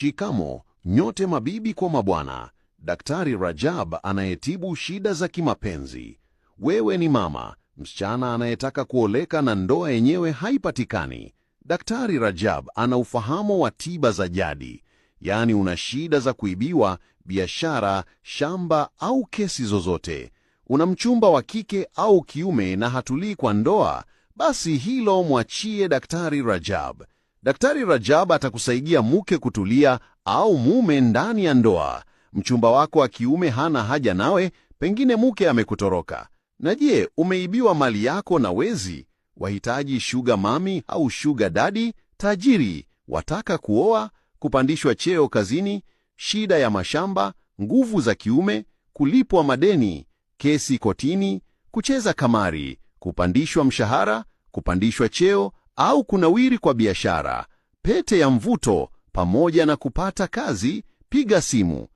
Shikamo nyote mabibi kwa mabwana. Daktari Rajab anayetibu shida za kimapenzi. Wewe ni mama, msichana anayetaka kuoleka na ndoa yenyewe haipatikani. Daktari Rajab ana ufahamu wa tiba za jadi. Yaani una shida za kuibiwa, biashara, shamba au kesi zozote. Una mchumba wa kike au kiume na hatulii kwa ndoa, basi hilo mwachie Daktari Rajab. Daktari Rajab atakusaidia mke kutulia au mume ndani ya ndoa. Mchumba wako wa kiume hana haja nawe, pengine mke amekutoroka. Na je, umeibiwa mali yako na wezi? Wahitaji sugar mami au sugar daddy? Tajiri, wataka kuoa, kupandishwa cheo kazini, shida ya mashamba, nguvu za kiume, kulipwa madeni, kesi kotini, kucheza kamari, kupandishwa mshahara, kupandishwa cheo au kunawiri kwa biashara, pete ya mvuto pamoja na kupata kazi. Piga simu